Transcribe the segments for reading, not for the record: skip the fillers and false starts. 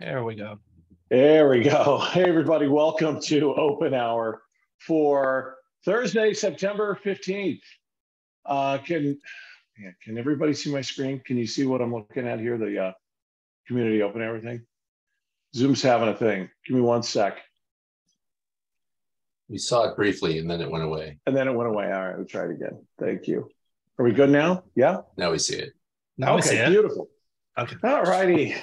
There we go. There we go. Hey, everybody. Welcome to Open Hour for Thursday, September 15th. Can everybody see my screen? Can you see what I'm looking at here? The community open hour thing? Zoom's having a thing. Give me one sec. We saw it briefly and then it went away. And then it went away. All right, we'll try it again. Thank you. Are we good now? Yeah? Now we see it. Now we see it. Beautiful. Okay. All righty.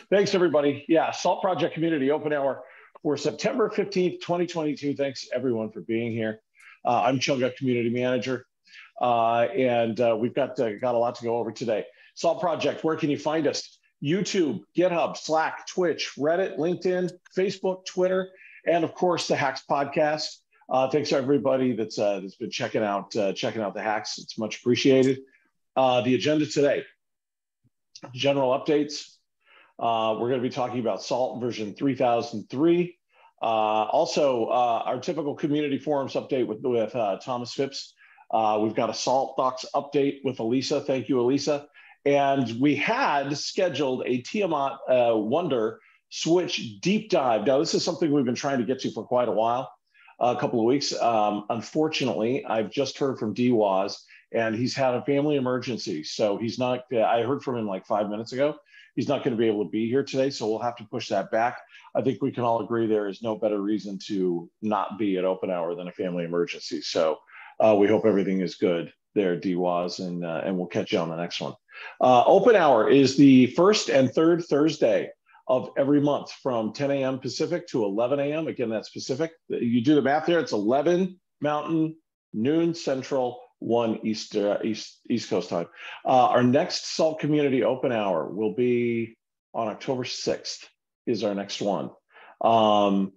Thanks, everybody. Yeah, Salt Project Community Open Hour for September 15th, 2022. Thanks, everyone, for being here. I'm Chunga, Community Manager, and we've got a lot to go over today. Salt Project, where can you find us? YouTube, GitHub, Slack, Twitch, Reddit, LinkedIn, Facebook, Twitter, and, of course, the Hacks Podcast. Thanks to everybody that's been checking out the Hacks. It's much appreciated. The agenda today, general updates. We're going to be talking about SALT version 3003. Also, our typical community forums update with Thomas Phipps. We've got a Saltbox update with Elisa. Thank you, Elisa. And we had scheduled a Tiamat Wonder Switch deep dive. Now, this is something we've been trying to get to for quite a while, a couple of weeks. Unfortunately, I've just heard from DWAS, and he's had a family emergency. So he's not, I heard from him like 5 minutes ago. He's not going to be able to be here today, so we'll have to push that back. I think we can all agree there is no better reason to not be at Open Hour than a family emergency. So we hope everything is good there, DWAS, and we'll catch you on the next one. Open Hour is the first and third Thursday of every month from 10 a.m. Pacific to 11 a.m. Again, that's Pacific. You do the math there, it's 11 Mountain, noon Central, 1 East Coast time. Our next Salt Community Open Hour will be on October 6th is our next one. I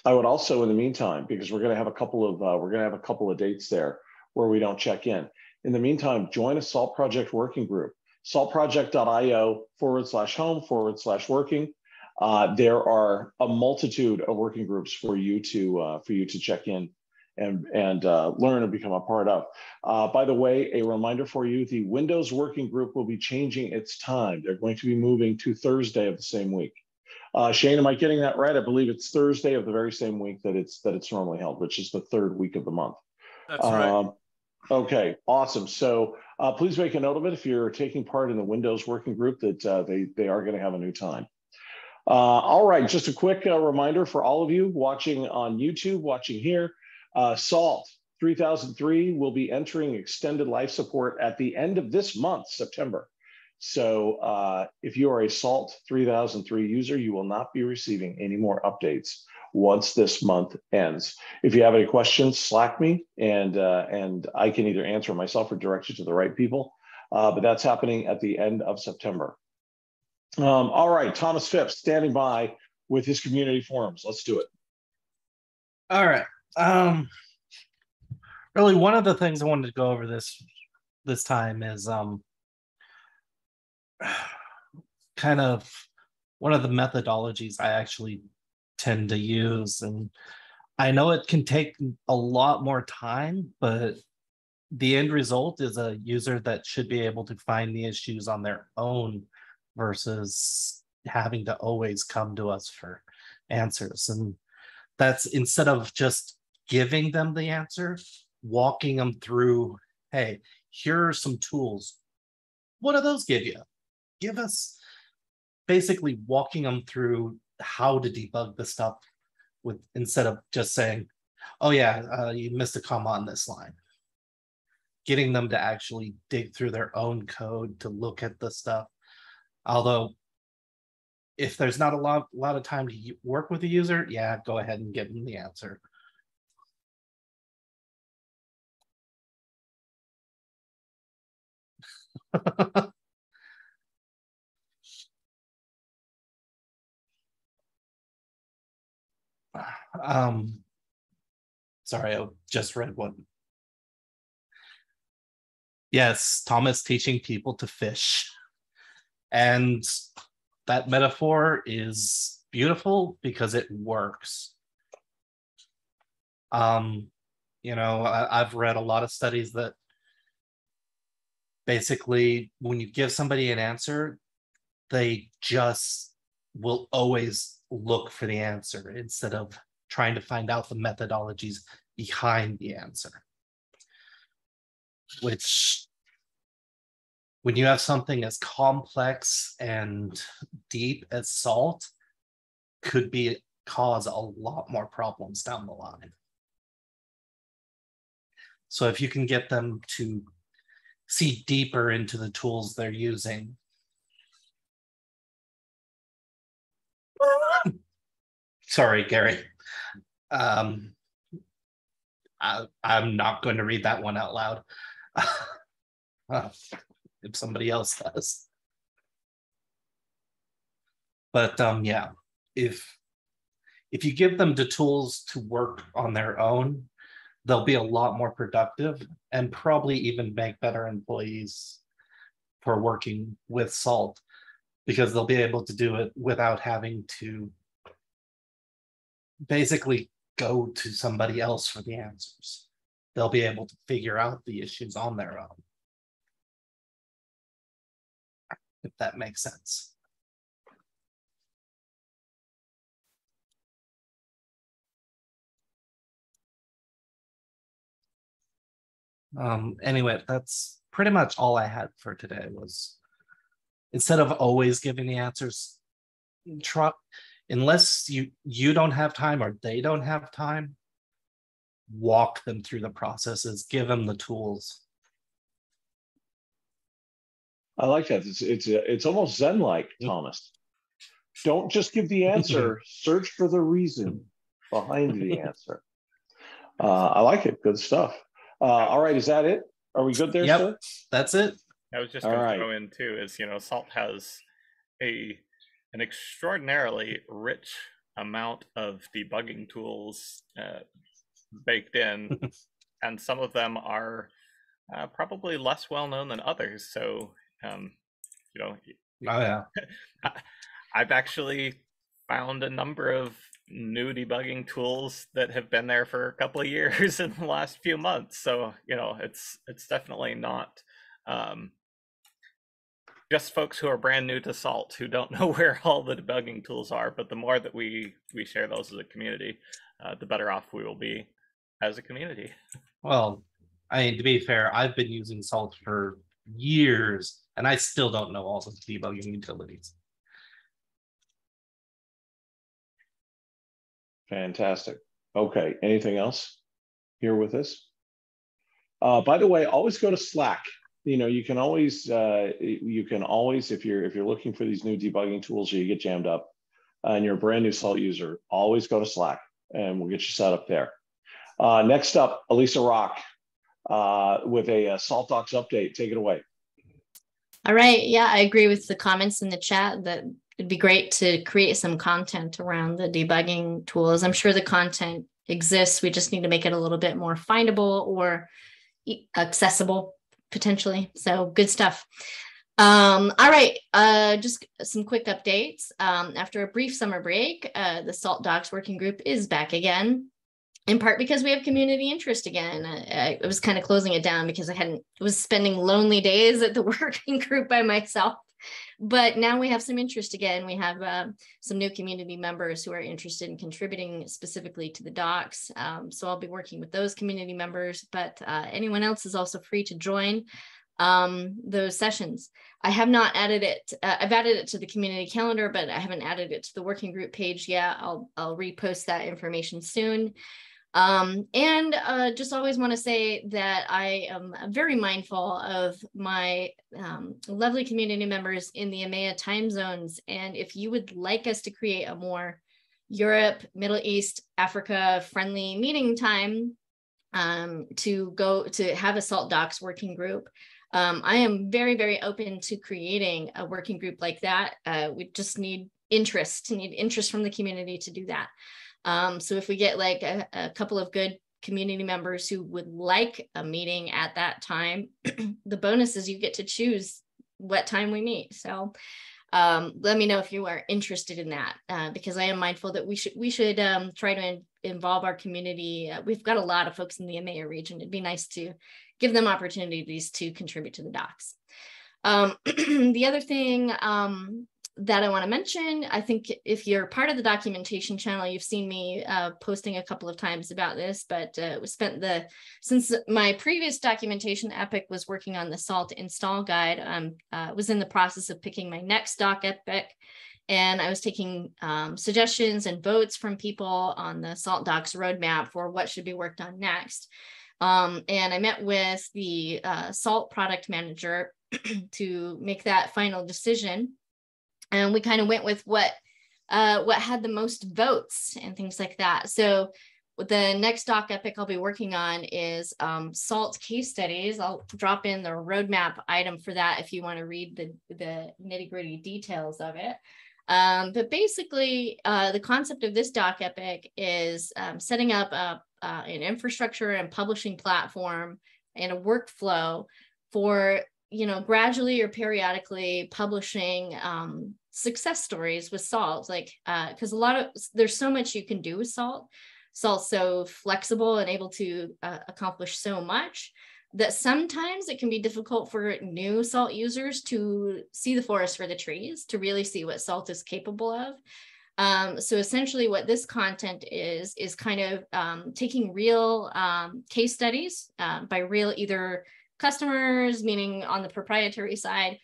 would also, in the meantime, because we're going to have a couple of dates there where we don't check in. In the meantime, join a Salt Project working group, saltproject.io/home/working. There are a multitude of working groups for you to check in and learn and become a part of. By the way, a reminder for you, the Windows working group will be changing its time. They're going to be moving to Thursday of the same week. Shane, am I getting that right? I believe it's Thursday of the very same week that it's normally held, which is the third week of the month. That's right. Okay, awesome. So please make a note of it if you're taking part in the Windows working group that they are going to have a new time. All right, just a quick reminder for all of you watching on YouTube, watching here. SALT 3003 will be entering extended life support at the end of this month, September. So if you are a SALT 3003 user, you will not be receiving any more updates once this month ends. If you have any questions, Slack me, and I can either answer myself or direct you to the right people. But that's happening at the end of September. All right, Thomas Phipps standing by with his community forums. Let's do it. All right. Really, one of the things I wanted to go over this time is kind of one of the methodologies I actually tend to use, and I know it can take a lot more time, but the end result is a user that should be able to find the issues on their own versus having to always come to us for answers. And that's instead of just giving them the answer, walking them through, hey, here are some tools. What do those give you? Give us basically walking them through how to debug the stuff with instead of just saying, oh yeah, you missed a comma on this line. Getting them to actually dig through their own code to look at the stuff. Although if there's not a lot of time to work with the user, yeah, go ahead and give them the answer. Sorry, I just read one. Yes, Thomas teaching people to fish. And that metaphor is beautiful because it works. You know, I've read a lot of studies that basically when you give somebody an answer, they just will always look for the answer instead of trying to find out the methodologies behind the answer. Which, when you have something as complex and deep as SALT, could cause a lot more problems down the line. So if you can get them to see deeper into the tools they're using, sorry, Gary. I'm not going to read that one out loud. If somebody else does. But yeah, if you give them the tools to work on their own, they'll be a lot more productive and probably even make better employees for working with SALT, because they'll be able to do it without having to basically go to somebody else for the answers. They'll be able to figure out the issues on their own, if that makes sense. Anyway, that's pretty much all I had for today. Was instead of always giving the answers, try, unless you don't have time or they don't have time, walk them through the processes, give them the tools. I like that. It's almost Zen-like, Thomas. Don't just give the answer, search for the reason behind the answer. I like it. Good stuff. All right, is that it? Are we good there, Yep, sir? that's it. I was just going to throw in too, is, you know, SALT has an extraordinarily rich amount of debugging tools baked in, and some of them are probably less well known than others. So, you know, oh yeah, I've actually found a number of new debugging tools that have been there for a couple of years in the last few months. So, you know, it's definitely not just folks who are brand new to SALT who don't know where all the debugging tools are. But the more that we share those as a community, the better off we will be as a community. Well, I mean, to be fair, I've been using SALT for years and I still don't know all the debugging utilities. Fantastic. Okay, anything else here with this? By the way, always go to Slack. You know, you can always, if you're looking for these new debugging tools or you get jammed up and you're a brand new SALT user, always go to Slack and we'll get you set up there. Next up, Elisa Rock with a Saltbox update. Take it away. All right. Yeah, I agree with the comments in the chat that it'd be great to create some content around the debugging tools. I'm sure the content exists. We just need to make it a little bit more findable or accessible potentially. So good stuff. All right. Just some quick updates. After a brief summer break, the SALT Docs working group is back again, in part because we have community interest again. I was kind of closing it down because I was spending lonely days at the working group by myself. But now we have some interest again. We have some new community members who are interested in contributing specifically to the docs. So I'll be working with those community members, but anyone else is also free to join those sessions. I have not added it. I've added it to the community calendar, but I haven't added it to the working group page yet. I'll repost that information soon. Just always want to say that I am very mindful of my lovely community members in the EMEA time zones. And if you would like us to create a more Europe, Middle East, Africa friendly meeting time to have a SALT Docs working group, I am very, very open to creating a working group like that. We just need interest from the community to do that. So if we get like a couple of good community members who would like a meeting at that time, the bonus is you get to choose what time we meet. So let me know if you are interested in that, because I am mindful that we should try to involve our community. We've got a lot of folks in the EMEA region. It'd be nice to give them opportunities to contribute to the docs. The other thing, that I want to mention. I think if you're part of the documentation channel, you've seen me posting a couple of times about this, but we spent since my previous documentation epic was working on the Salt install guide, was in the process of picking my next doc epic. And I was taking suggestions and votes from people on the Salt Docs roadmap for what should be worked on next. And I met with the Salt product manager to make that final decision. And we kind of went with what had the most votes and things like that. So the next doc epic I'll be working on is Salt case studies. I'll drop in the roadmap item for that if you want to read the nitty-gritty details of it. But basically, the concept of this doc epic is setting up an infrastructure and publishing platform and a workflow for, gradually or periodically publishing success stories with Salt, because there's so much you can do with Salt. Salt's so flexible and able to accomplish so much that sometimes it can be difficult for new Salt users to see the forest for the trees, to really see what Salt is capable of. So essentially what this content is kind of taking real case studies by real either customers, meaning on the proprietary side,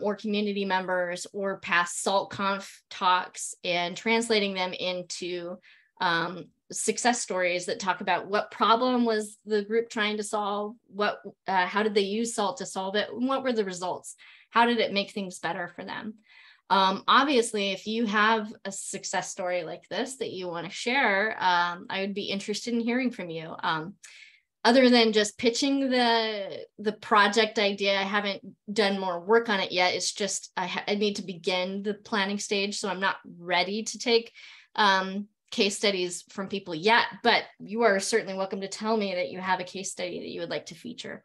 or community members or past SaltConf talks, and translating them into success stories that talk about what problem was the group trying to solve, how did they use Salt to solve it, and what were the results, how did it make things better for them. Obviously, if you have a success story like this that you want to share, I would be interested in hearing from you. Other than just pitching the project idea, I haven't done more work on it yet. It's just I need to begin the planning stage, so I'm not ready to take case studies from people yet, but you are certainly welcome to tell me that you have a case study that you would like to feature.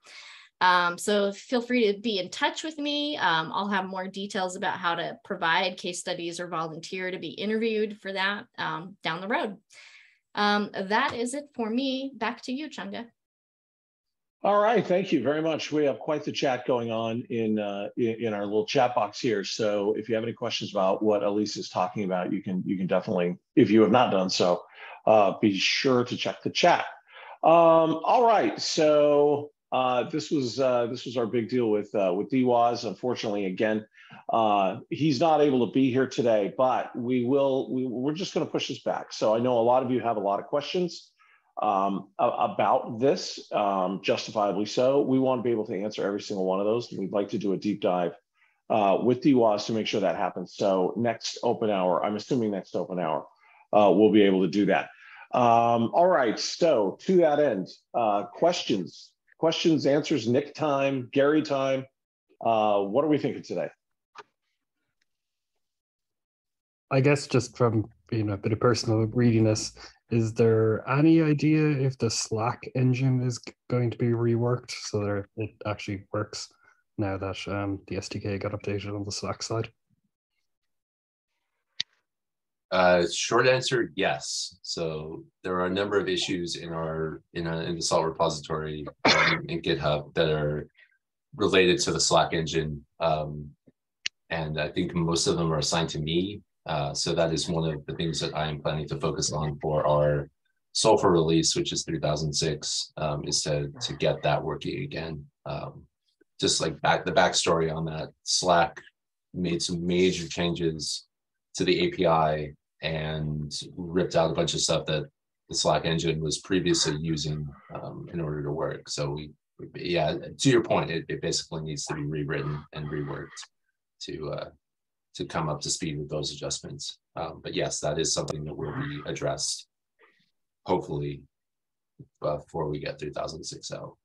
So feel free to be in touch with me. I'll have more details about how to provide case studies or volunteer to be interviewed for that down the road. That is it for me. Back to you, Chunga. All right, thank you very much. We have quite the chat going on in our little chat box here. So if you have any questions about what Elise is talking about, you can definitely, if you have not done so, be sure to check the chat. All right, so this was our big deal with DWAS. Unfortunately, again, he's not able to be here today, but we're just going to push this back. So I know a lot of you have a lot of questions about this, justifiably so. We want to be able to answer every single one of those. We'd like to do a deep dive with DWAS to make sure that happens. So next open hour, I'm assuming next open hour, we'll be able to do that. All right, so to that end, questions, answers, Nick time, Gary time. What are we thinking today? I guess just from a bit of personal greediness, is there any idea if the Slack engine is going to be reworked so that it actually works now that the SDK got updated on the Slack side? Short answer, yes. So there are a number of issues in the Salt repository in GitHub that are related to the Slack engine, and I think most of them are assigned to me. So that is one of the things that I am planning to focus on for our Sulfur release, which is 3006, is to get that working again. Just like the backstory on that, Slack made some major changes to the API and ripped out a bunch of stuff that the Slack engine was previously using in order to work. So yeah, to your point, it basically needs to be rewritten and reworked to come up to speed with those adjustments. But yes, that is something that will be addressed, hopefully, before we get 3006 out.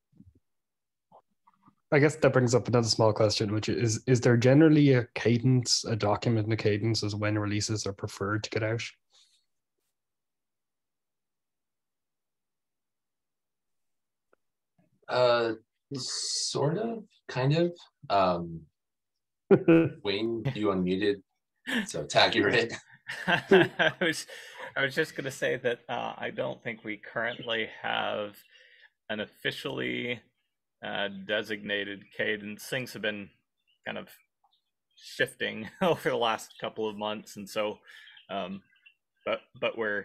I guess that brings up another small question, which is there generally a cadence, a document in a cadence as when releases are preferred to get out? Sort of, kind of. Wayne, you unmuted, so tag you're in. I was just going to say that I don't think we currently have an officially designated cadence. Things have been kind of shifting over the last couple of months, and so but we're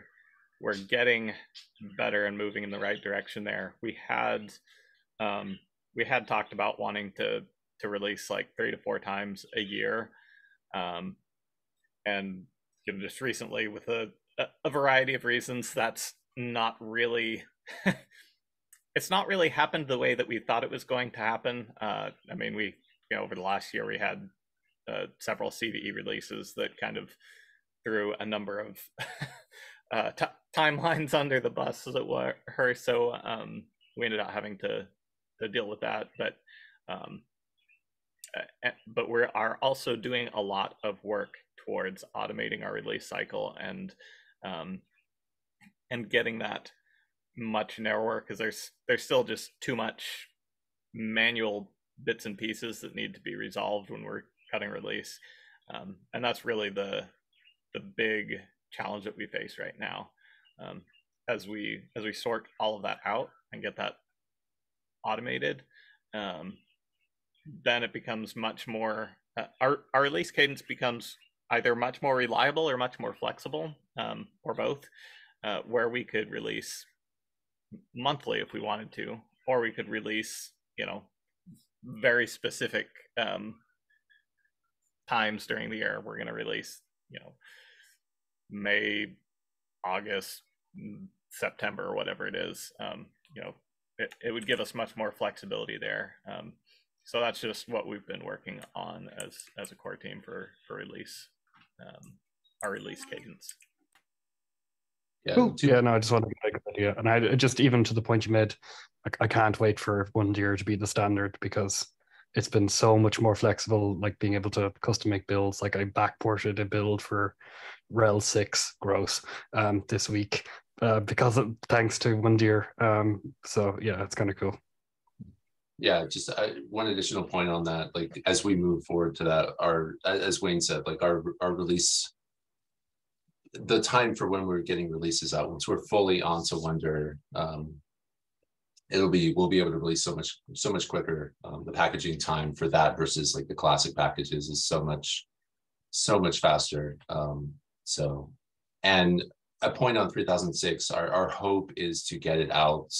getting better and moving in the right direction there. We had talked about wanting to release like 3 to 4 times a year, and just recently, with a variety of reasons, that's not really it's not really happened the way that we thought it was going to happen. I mean, we over the last year we had several CVE releases that kind of threw a number of timelines under the bus, as it were. So we ended up having to deal with that. But we are also doing a lot of work towards automating our release cycle and getting that much narrower, because there's still just too much manual bits and pieces that need to be resolved when we're cutting release, and that's really the big challenge that we face right now. As we sort all of that out and get that automated, then it becomes much more our release cadence becomes either much more reliable or much more flexible, or both, where we could release monthly if we wanted to, or we could release very specific times during the year. We're going to release May, August, September, or whatever it is. It would give us much more flexibility there. So that's just what we've been working on as a core team for release, our release cadence. Yeah, Cool. Yeah, no, I just want to get a good idea. And I just, even to the point you made, I can't wait for Wondir to be the standard, because it's been so much more flexible, like being able to custom make builds. Like I backported a build for Rel 6 gross this week thanks to Wondir. So yeah, it's kind of cool. Yeah, just one additional point on that. Like as we move forward to that, as Wayne said, like our release, the time for when we're getting releases out, once we're fully onto Wonder, we'll be able to release so much quicker. The packaging time for that versus like the classic packages is so much faster. And a point on 3006, our hope is to get it out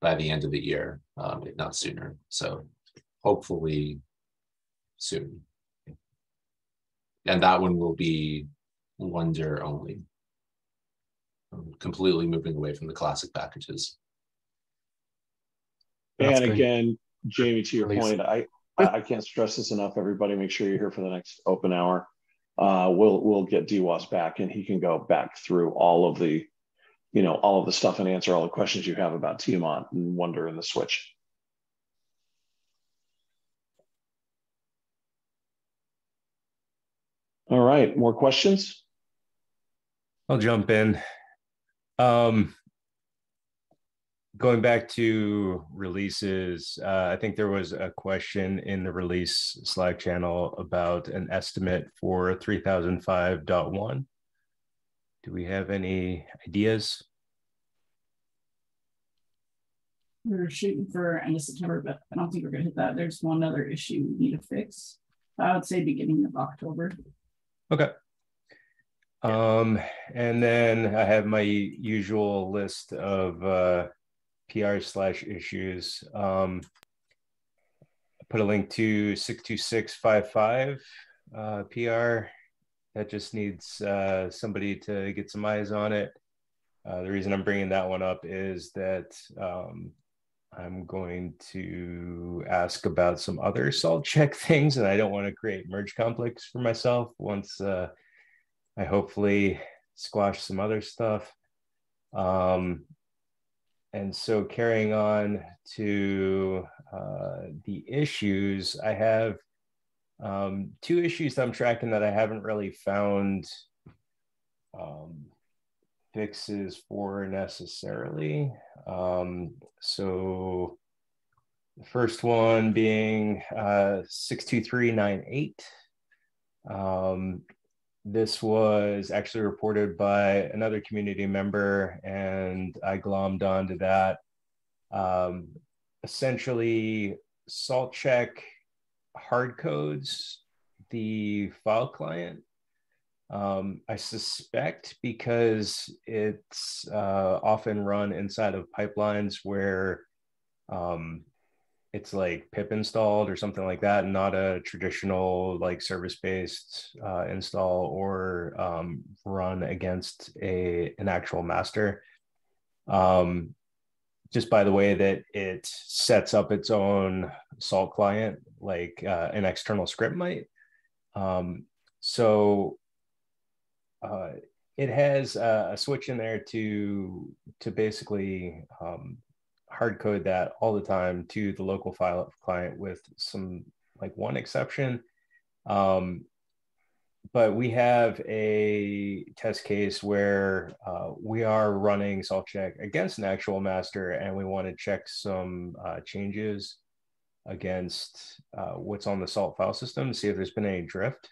by the end of the year, if not sooner. So hopefully soon. And that one will be Wonder only, completely moving away from the classic packages. And again, Jamie, to your point, I can't stress this enough. Everybody, make sure you're here for the next open hour. We'll get DWAS back, and he can go back through all of the stuff and answer all the questions you have about Tiamat and Wonder and the Switch. All right, more questions? I'll jump in. Going back to releases, I think there was a question in the release Slack channel about an estimate for 3005.1. Do we have any ideas? We're shooting for end of September, but I don't think we're going to hit that. There's one other issue we need to fix. I would say beginning of October. Okay. And then I have my usual list of PR/issues. I put a link to 62655 PR. That just needs somebody to get some eyes on it. The reason I'm bringing that one up is that I'm going to ask about some other salt check things, and I don't want to create merge conflicts for myself once I hopefully squash some other stuff. And so carrying on to the issues, I have 2 issues that I'm tracking that I haven't really found fixes for necessarily. So the first one being 62398. This was actually reported by another community member, and I glommed onto that. Essentially, salt check hard codes the file client. I suspect because it's often run inside of pipelines where it's like pip installed or something like that, and not a traditional like service-based install or run against an actual master. Just by the way that it sets up its own Salt client, like an external script might. So it has a switch in there to basically hard code that all the time to the local file client, with some like one exception. But we have a test case where we are running salt check against an actual master, and we want to check some changes against what's on the salt file system to see if there's been any drift.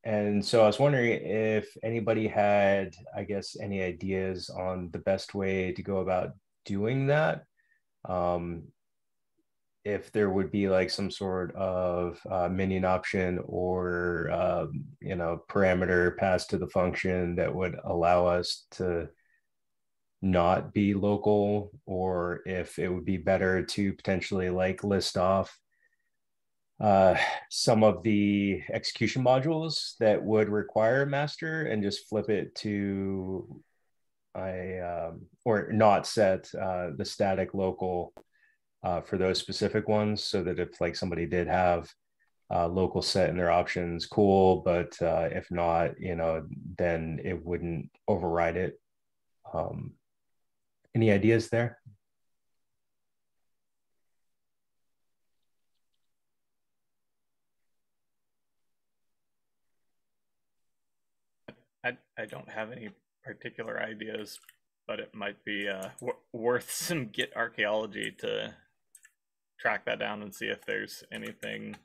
And so I was wondering if anybody had, I guess, any ideas on the best way to go about doing that. If there would be like some sort of minion option or parameter passed to the function that would allow us to not be local, or if it would be better to potentially like list off some of the execution modules that would require master and just flip it to or not set the static local for those specific ones, so that if like somebody did have local set in their options, cool, but if not, then it wouldn't override it. Any ideas there? I don't have any particular ideas, but it might be worth some Git archaeology to track that down and see if there's anything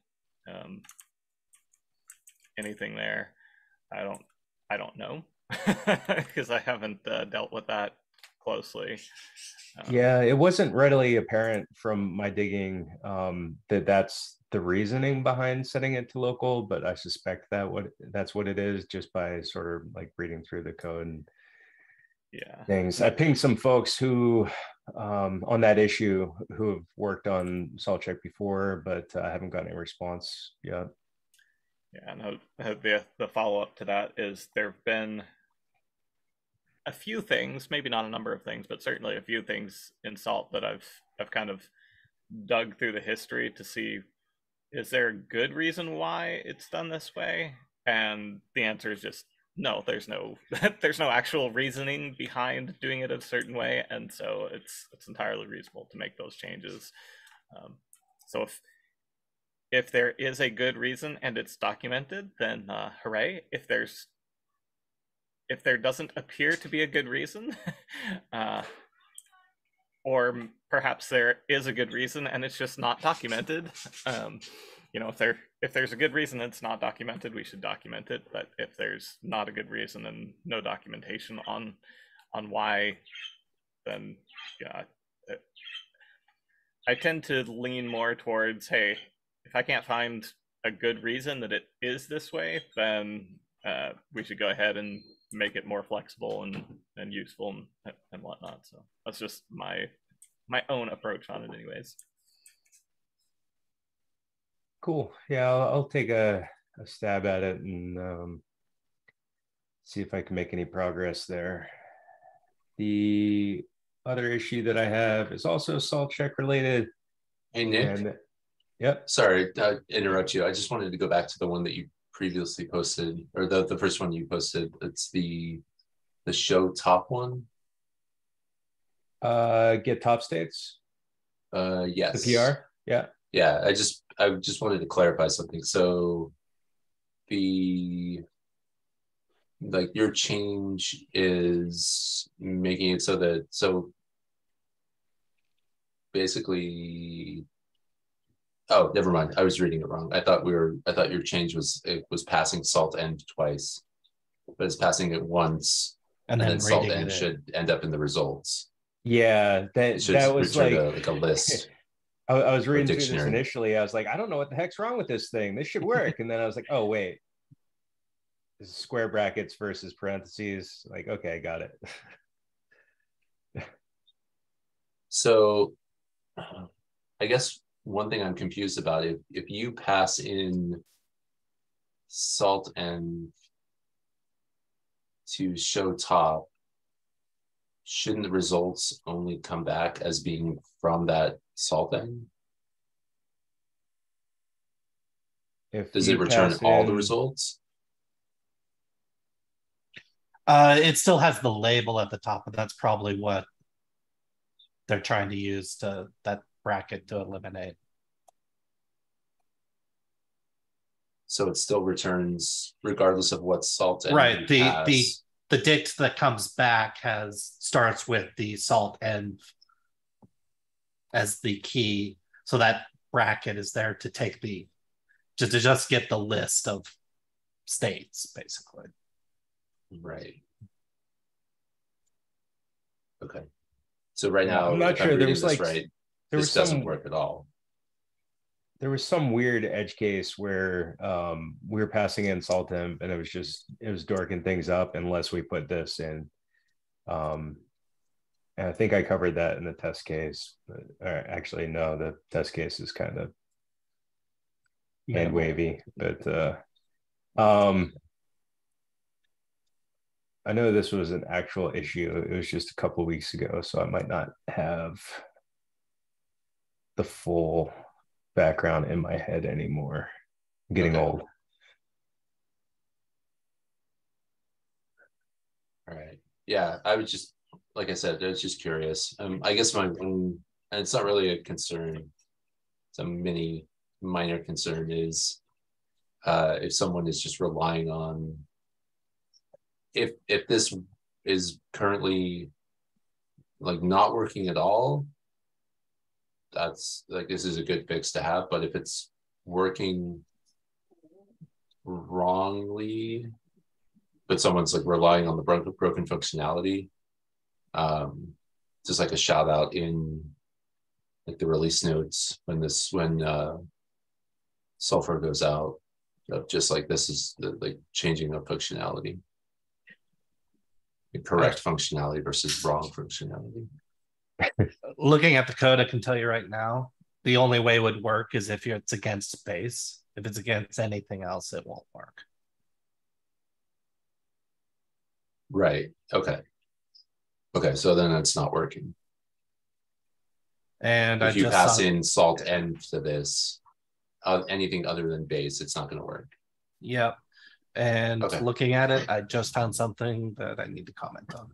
there. I don't know because I haven't dealt with that closely. Yeah, it wasn't readily apparent from my digging that that's the reasoning behind setting it to local, but I suspect that's what it is, just by sort of like reading through the code and things. I pinged some folks who on that issue who have worked on salt check before, but I haven't gotten any response yet. Yeah, no, the follow-up to that is there have been a few things, maybe not a number of things, but certainly a few things in Salt that I've kind of dug through the history to see, is there a good reason why it's done this way? And the answer is just no. There's no actual reasoning behind doing it a certain way, and so it's entirely reasonable to make those changes. So if there is a good reason and it's documented, then hooray. If there doesn't appear to be a good reason, or perhaps there is a good reason and it's just not documented, if there's a good reason and it's not documented, we should document it. But if there's not a good reason and no documentation on why, then yeah, I tend to lean more towards, hey, if I can't find a good reason that it is this way, then we should go ahead and make it more flexible and useful and whatnot. So that's just my own approach on it anyways. Cool. Yeah, I'll take a stab at it and see if I can make any progress there. The other issue that I have is also salt check related. Hey, Nick. Yep. Sorry to interrupt you. I just wanted to go back to the one that you previously posted, or the first one you posted. It's the show top one. Get top states. Yes. The PR. Yeah. Yeah. I just wanted to clarify something. So your change is making it so basically, oh, never mind. I was reading it wrong. I thought your change was passing salt end twice, but it's passing it once, and then salt end should end up in the results. Yeah, that was like a list. I was reading through this dictionary. initially. I was like, I don't know what the heck's wrong with this thing. This should work. And then I was like, oh, wait. This is square brackets versus parentheses. Like, okay, got it. So I guess one thing I'm confused about, if you pass in salt and to show top, shouldn't the results only come back as being from that salt end? Does it return all the results? It still has the label at the top, but that's probably what they're trying to use to that bracket to eliminate. So it still returns regardless of what salt end right. you pass. The dict that comes back starts with the salt end as the key. So that bracket is there to take to just get the list of states, basically. Right. Okay. So right now, I'm not sure. There was like right, this doesn't work at all. There was some weird edge case where we were passing in salt temp and it was dorking things up unless we put this in. And I think I covered that in the test case. But, actually, no, the test case is kind of hand wavy. But I know this was an actual issue. It was just a couple of weeks ago, so I might not have the full background in my head anymore. I'm getting old. All right. Yeah, I was just, like I said, I was just curious. I guess and it's not really a concern. It's a minor concern is if someone is just relying on, if this is currently like not working at all, that's like, this is a good fix to have. But if it's working wrongly, but someone's like relying on the broken functionality, just like a shout out in like the release notes when sulfur goes out, just like this is like changing the functionality, the correct functionality versus wrong functionality. Looking at the code, I can tell you right now, the only way it would work is if it's against base. If it's against anything else, it won't work. Right. Okay. So then it's not working. And if you pass in salt end to this, anything other than base, it's not going to work. Yep. And looking at it, I just found something that I need to comment on.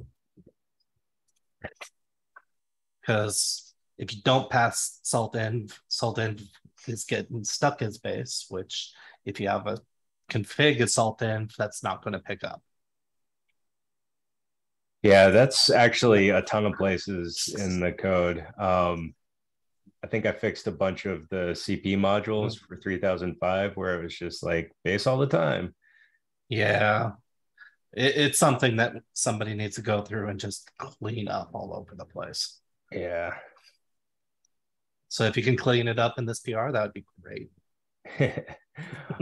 Because if you don't pass salt end is getting stuck as base, which if you have a config as salt end, that's not going to pick up. Yeah, that's actually a ton of places in the code. I think I fixed a bunch of the CP modules for 3005 where it was just like base all the time. Yeah, it's something that somebody needs to go through and just clean up all over the place. Yeah. So if you can clean it up in this PR, that would be great.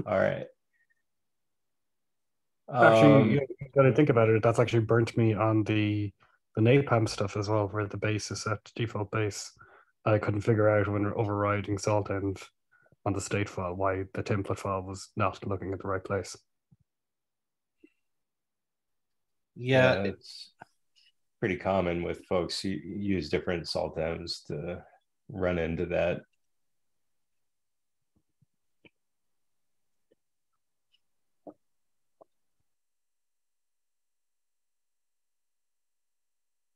All right. Actually, you got to think about it. That's actually burnt me on the napalm stuff as well, where the base is set to default base. I couldn't figure out when overriding salt end on the state file why the template file was not looking at the right place. Yeah, it's pretty common with folks who use different salt ends to run into that.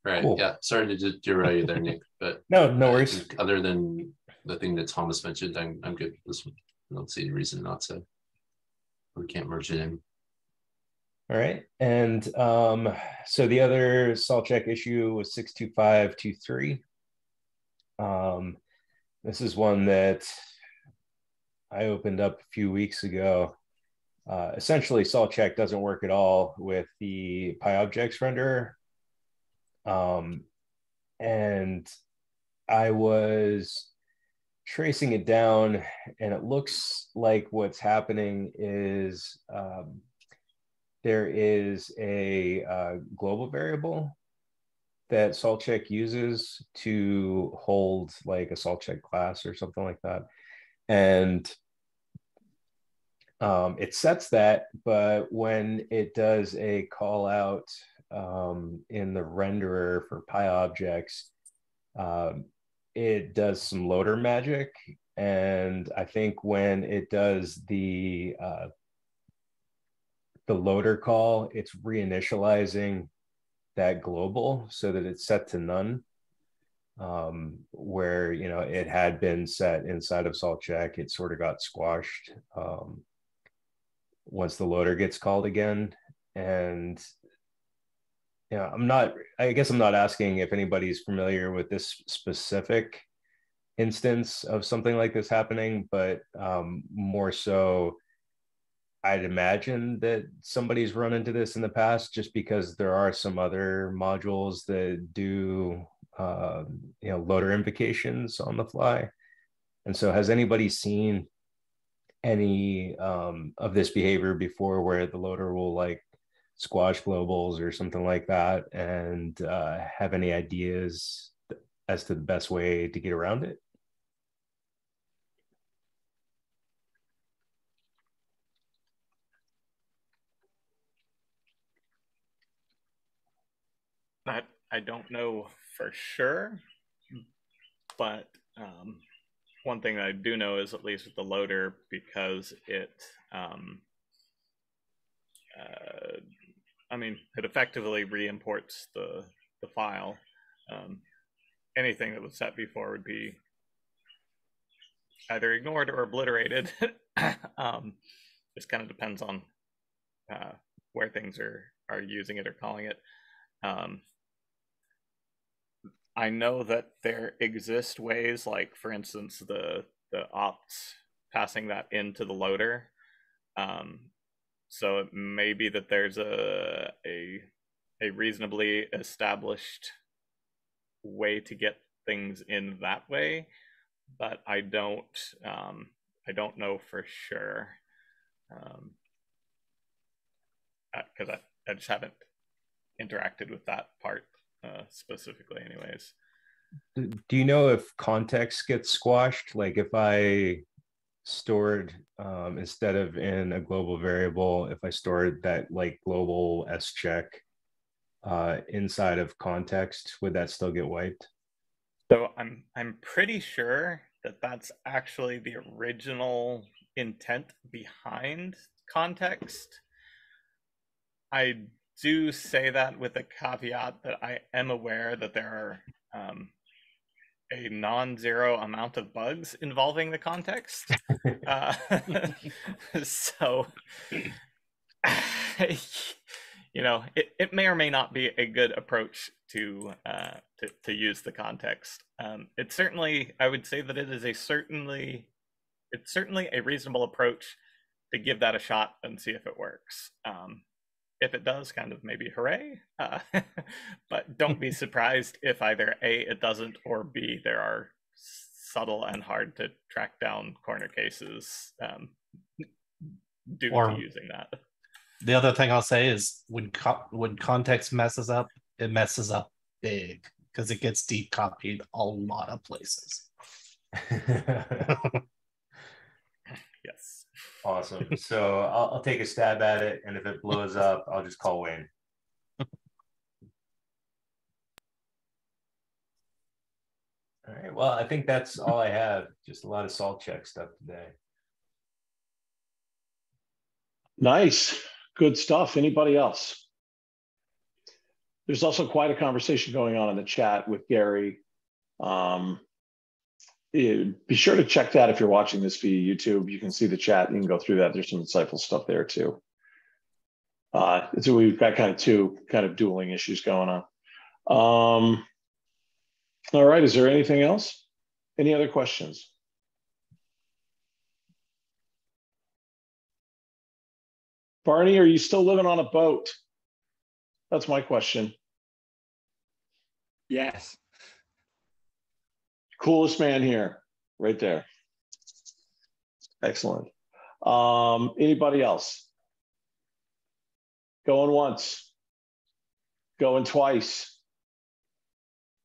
Right. Cool. Yeah. Sorry to derail you there, Nick. But no worries. Other than the thing that Thomas mentioned, I'm good with this one. I don't see any reason not to. We can't merge it in. All right. And so the other salt check issue was 62523. This is one that I opened up a few weeks ago. Essentially, salt check doesn't work at all with the PyObjects renderer. And I was tracing it down, and it looks like what's happening is there is a global variable that SaltCheck uses to hold like a SaltCheck class or something like that. And it sets that, but when it does a call out in the renderer for PyObjects, it does some loader magic. And I think when it does the loader call, it's reinitializing that global so that it's set to none, where, you know, it had been set inside of SaltCheck. It sort of got squashed once the loader gets called again. And yeah, I guess I'm not asking if anybody's familiar with this specific instance of something like this happening, but more so, I'd imagine that somebody's run into this in the past, just because there are some other modules that do you know, loader invocations on the fly. And so has anybody seen any of this behavior before, where the loader will like squash globals or something like that, and have any ideas as to the best way to get around it? I don't know for sure, but one thing that I do know is, at least with the loader, because it I mean, it effectively re-imports the file. Anything that was set before would be either ignored or obliterated. Just kind of depends on where things are using it or calling it. I know that there exist ways, like for instance the opts passing that into the loader. So it may be that there's a reasonably established way to get things in that way, but I don't know for sure, because I just haven't interacted with that part specifically anyways. Do you know if context gets squashed? Like if I stored instead of in a global variable, if I stored that like global scheck inside of context, would that still get wiped? So I'm pretty sure that that's actually the original intent behind context. I do say that with a caveat that I am aware that there are a non-zero amount of bugs involving the context. So, you know, it may or may not be a good approach to use the context. It's certainly, I would say that it's certainly a reasonable approach to give that a shot and see if it works. If it does, kind of maybe hooray, but don't be surprised if either A, it doesn't, or B, there are subtle and hard to track down corner cases due to using that. The other thing I'll say is when context messes up, it messes up big, because it gets deep copied a lot of places. Yes. Awesome. So I'll take a stab at it, and if it blows up, I'll just call Wayne. All right. Well, I think that's all I have. Just a lot of SaltCheck stuff today. Nice. Good stuff. Anybody else? There's also quite a conversation going on in the chat with Gary. Be sure to check that if you're watching this via YouTube. You can see the chat. You can go through that. There's some insightful stuff there too. So we've got two dueling issues going on. All right. Is there anything else? Any other questions? Barney, are you still living on a boat? That's my question. Yes. Coolest man here. right there. Excellent. Anybody else? Going once, going twice.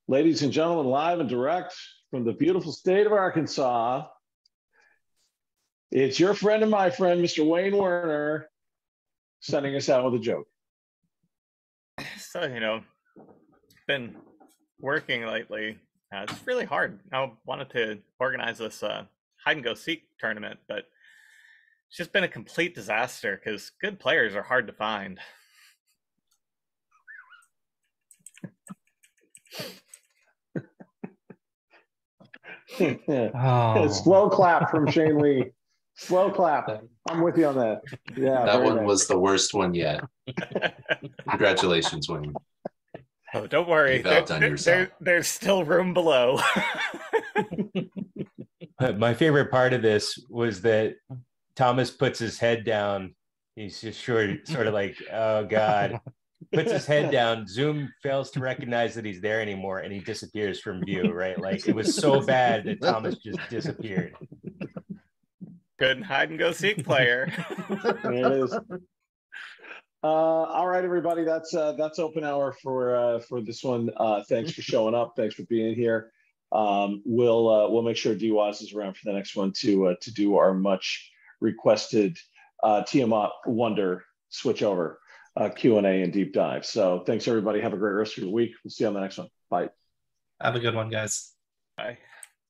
Ladies and gentlemen, live and direct from the beautiful state of Arkansas, it's your friend and my friend, Mr. Wayne Werner, sending us out with a joke. So, been working lately. It's really hard. I wanted to organize this hide and go seek tournament, but it's just been a complete disaster because good players are hard to find. Oh. Slow clap from Shane Lee. Slow clap. I'm with you on that. Yeah, that one nice. was the worst one yet. Congratulations, Wayne. Oh, don't worry. You've outdone yourself. There's still room below. My favorite part of this was that Thomas puts his head down. He's just sort of like, oh God. Puts his head down. Zoom fails to recognize that he's there anymore, and he disappears from view, right? Like, it was so bad that Thomas just disappeared. Good hide and go seek player. There it is. All right, everybody. That's open hour for this one. Thanks for showing up. Thanks for being here. We'll make sure DWAS is around for the next one to do our much requested Tiamat Wonder switch over Q&A and deep dive. So thanks, everybody. Have a great rest of your week. We'll see you on the next one. Bye. Have a good one, guys. Bye.